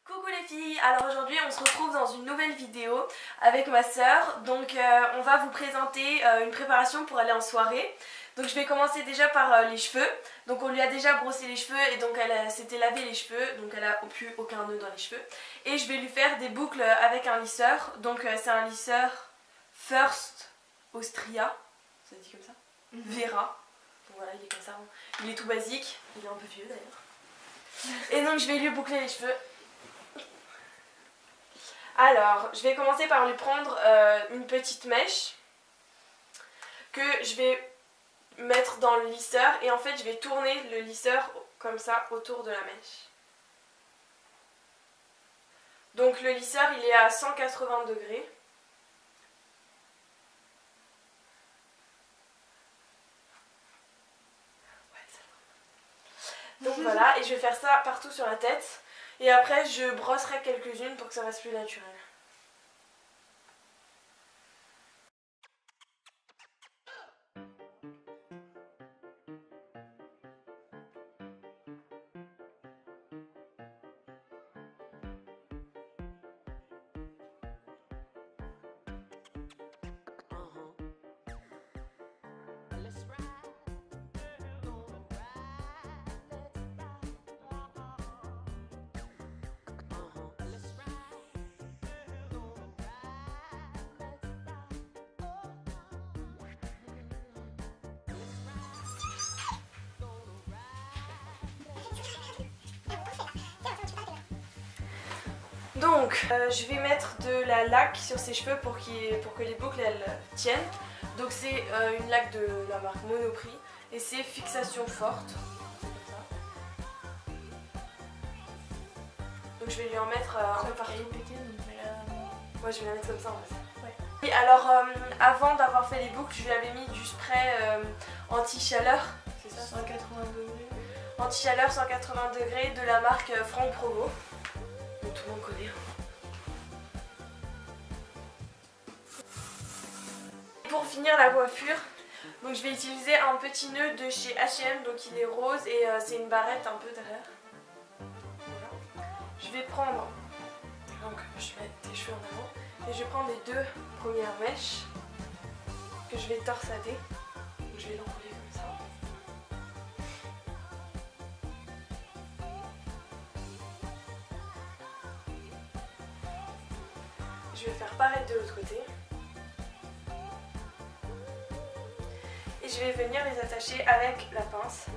Coucou les filles, alors aujourd'hui on se retrouve dans une nouvelle vidéo avec ma soeur. Donc on va vous présenter une préparation pour aller en soirée. Donc je vais commencer déjà par les cheveux. Donc on lui a déjà brossé les cheveux et donc elle s'était lavé les cheveux. Donc elle a plus aucun nœud dans les cheveux. Et je vais lui faire des boucles avec un lisseur. Donc c'est un lisseur First Austria, ça se dit comme ça, Vera. Donc voilà, il est comme ça, il est tout basique, il est un peu vieux d'ailleurs. Et donc je vais lui boucler les cheveux. Alors, je vais commencer par lui prendre une petite mèche que je vais mettre dans le lisseur et en fait je vais tourner le lisseur comme ça autour de la mèche. Donc le lisseur il est à 180 degrés. Donc voilà, et je vais faire ça partout sur la tête. Et après je brosserai quelques-unes pour que ça fasse plus naturel. Donc je vais mettre de la laque sur ses cheveux pour que les boucles elles tiennent. Donc c'est une laque de la marque Monoprix et c'est fixation forte. Donc je vais lui en mettre un peu partout. Moi je vais la mettre comme ça en fait. Ouais. Et alors avant d'avoir fait les boucles, je lui avais mis du spray anti-chaleur. C'est ça, 180 degrés. Anti-chaleur 180 degrés de la marque Franck Provo. Tout le monde connaît. Pour finir la coiffure, donc je vais utiliser un petit nœud de chez H&M, donc il est rose et c'est une barrette un peu derrière. Voilà. Je vais prendre, donc je vais mettre tes cheveux en avant et je vais prendre les deux premières mèches que je vais torsader. Donc je vais l'enrouler comme ça. Je vais faire pareil de l'autre côté. Et je vais venir les attacher avec la pince.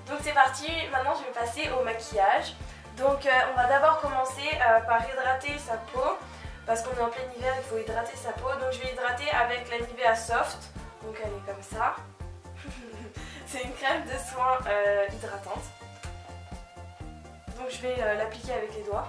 Donc c'est parti, maintenant je vais passer au maquillage. Donc on va d'abord commencer par hydrater sa peau. Parce qu'on est en plein hiver, il faut hydrater sa peau. Donc je vais hydrater avec la Nivea Soft. Donc elle est comme ça. C'est une crème de soin hydratante. Donc je vais l'appliquer avec les doigts.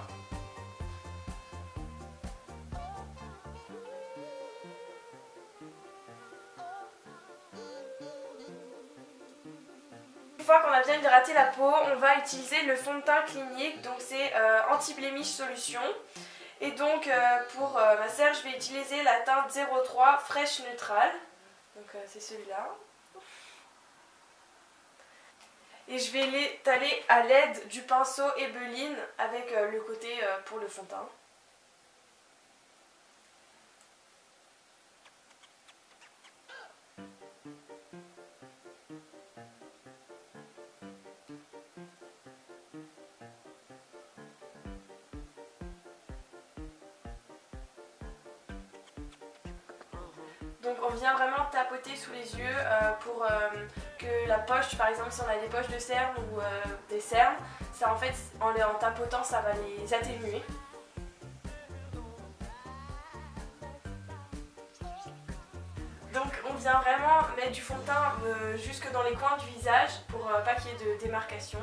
Une fois qu'on a bien hydraté la peau, on va utiliser le fond de teint Clinique. Donc c'est anti-blemish solution. Et donc pour ma sœur, je vais utiliser la teinte 03 fraîche neutrale. Donc c'est celui-là. Et je vais l'étaler à l'aide du pinceau Ebeline avec le côté pour le fond de teint. Donc on vient vraiment tapoter sous les yeux pour que la poche, par exemple si on a des poches de cernes ou des cernes, ça en fait en tapotant ça va les atténuer. Donc on vient vraiment mettre du fond de teint jusque dans les coins du visage pour pas qu'il y ait de démarcation.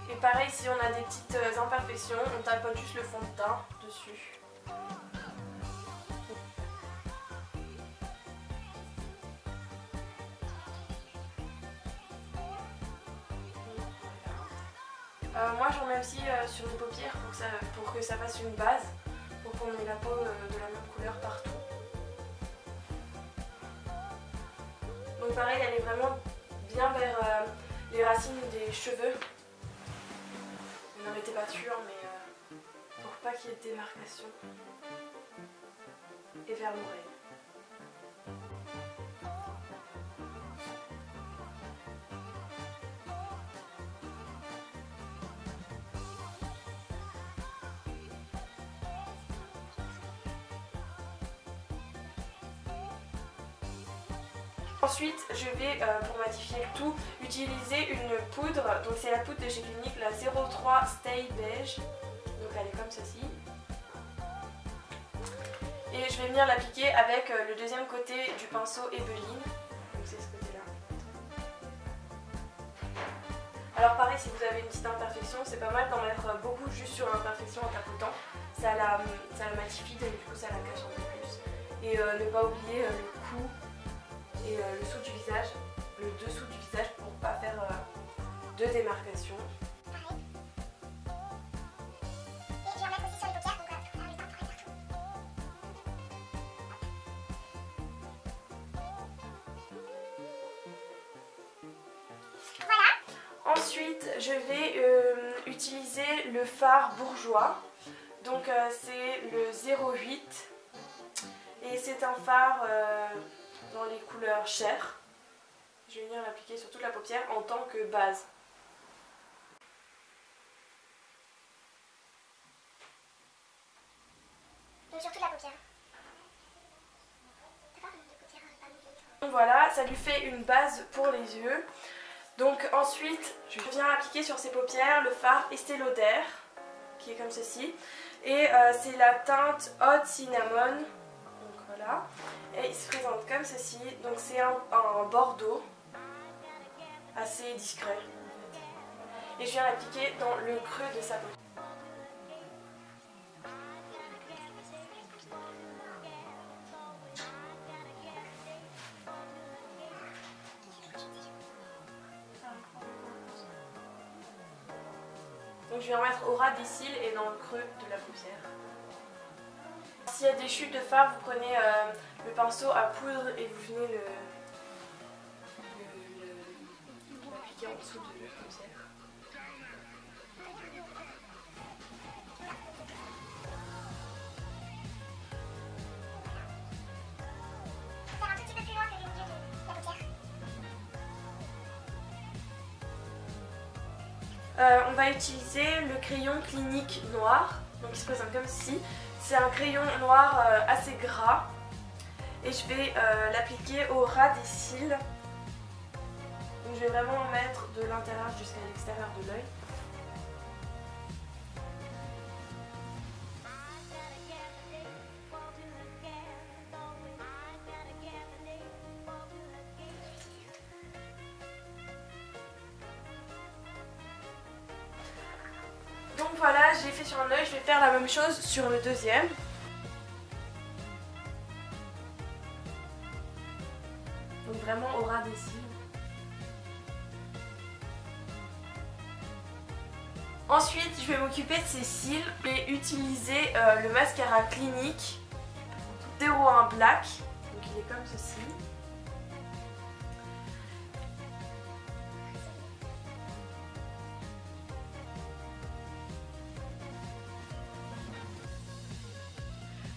Et pareil, si on a des petites imperfections, on tapote juste le fond de teint dessus. Moi j'en mets aussi sur les paupières pour que ça fasse une base, pour qu'on ait la peau de la même couleur partout. Donc pareil, elle est vraiment bien vers les racines des cheveux. Ne mettez pas dessus, mais pour pas qu'il y ait de démarcation. Et vers l'oreille. Ensuite, je vais, pour matifier le tout, utiliser une poudre. Donc c'est la poudre de chez Clinique, la 03 Stay Beige. Donc elle est comme ceci. Et je vais venir l'appliquer avec le deuxième côté du pinceau Ebeline. Donc c'est ce côté-là. Alors pareil, si vous avez une petite imperfection, c'est pas mal d'en mettre beaucoup juste sur l'imperfection en tapotant. Ça la matifie, donc du coup ça la cache un peu plus. Et ne pas oublier le cou et le dessous du visage pour pas faire de démarcation. Ensuite, je vais utiliser le fard bourgeois. Donc c'est le 08 et c'est un fard dans les couleurs chair. Je vais venir l'appliquer sur toute la paupière en tant que base. Donc sur toute la paupière. Donc voilà, ça lui fait une base pour les yeux. Donc ensuite, je viens appliquer sur ses paupières le fard Estée Lauder, qui est comme ceci. Et c'est la teinte Hot Cinnamon. Donc voilà. Et il se présente comme ceci. Donc c'est un bordeaux assez discret. Et je viens l'appliquer dans le creux de sa paupière. Donc je vais en mettre au ras des cils et dans le creux de la paupière. S'il y a des chutes de fard, vous prenez le pinceau à poudre et vous venez l'appliquer en dessous de la paupière. Faire un tout petit peu plus loin que le milieu de la paupière. On va utiliser le crayon Clinique noir, donc il se présente comme ceci. C'est un crayon noir assez gras et je vais l'appliquer au ras des cils. Donc je vais vraiment en mettre de l'intérieur jusqu'à l'extérieur de l'œil. Donc voilà, j'ai fait sur un œil, je vais faire la même chose sur le deuxième. Donc vraiment au ras des cils. Ensuite, je vais m'occuper de ces cils et utiliser le mascara Clinique 01 Black. Donc il est comme ceci.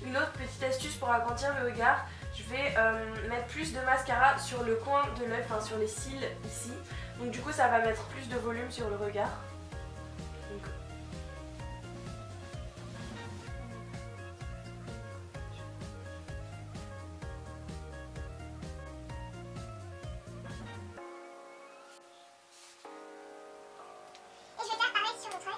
Une autre petite astuce pour agrandir le regard, je vais mettre plus de mascara sur le coin de l'œil, enfin sur les cils ici. Donc du coup ça va mettre plus de volume sur le regard. Donc, Et je vais faire pareil sur l'autre œil.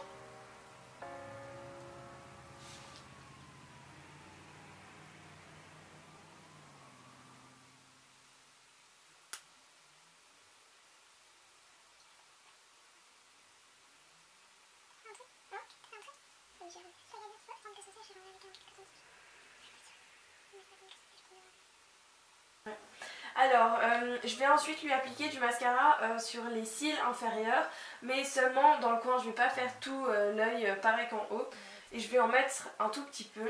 Alors, je vais ensuite lui appliquer du mascara sur les cils inférieurs, mais seulement dans le coin. Je vais pas faire tout l'œil pareil qu'en haut. Et je vais en mettre un tout petit peu.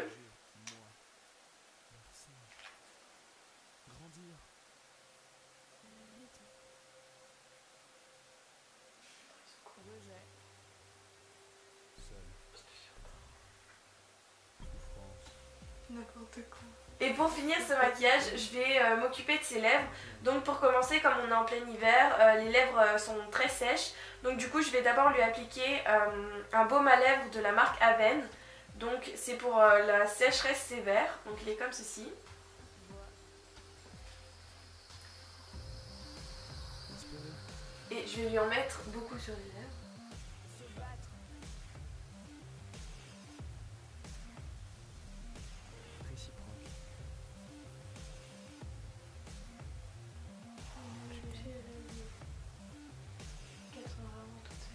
N'importe quoi. Et pour finir ce maquillage, je vais m'occuper de ses lèvres. Donc pour commencer, comme on est en plein hiver, les lèvres sont très sèches. Donc du coup, je vais d'abord lui appliquer un baume à lèvres de la marque Aven. Donc c'est pour la sécheresse sévère. Donc il est comme ceci. Et je vais lui en mettre beaucoup sur les lèvres.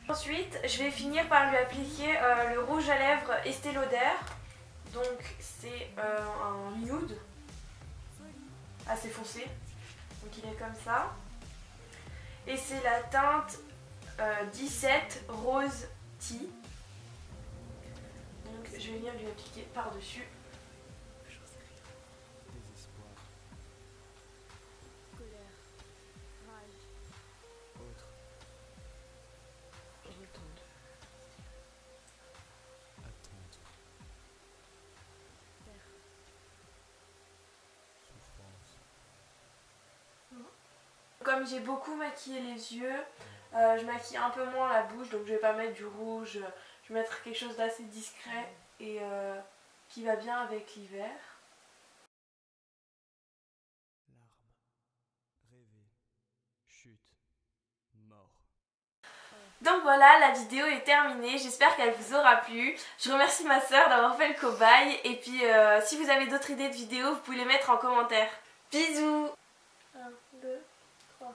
Ensuite, je vais finir par lui appliquer le rouge à lèvres Estée Lauder. Donc c'est un nude assez foncé. Donc il est comme ça. Et c'est la teinte 17 Rose Tea. Donc je vais venir lui appliquer par-dessus. Comme j'ai beaucoup maquillé les yeux, je maquille un peu moins la bouche, donc je vais pas mettre du rouge, je vais mettre quelque chose d'assez discret et qui va bien avec l'hiver. Larmes, rêver, chute, mort. Donc voilà, la vidéo est terminée, j'espère qu'elle vous aura plu. Je remercie ma soeur d'avoir fait le cobaye et puis si vous avez d'autres idées de vidéos, vous pouvez les mettre en commentaire. Bisous! 1, 2, 3.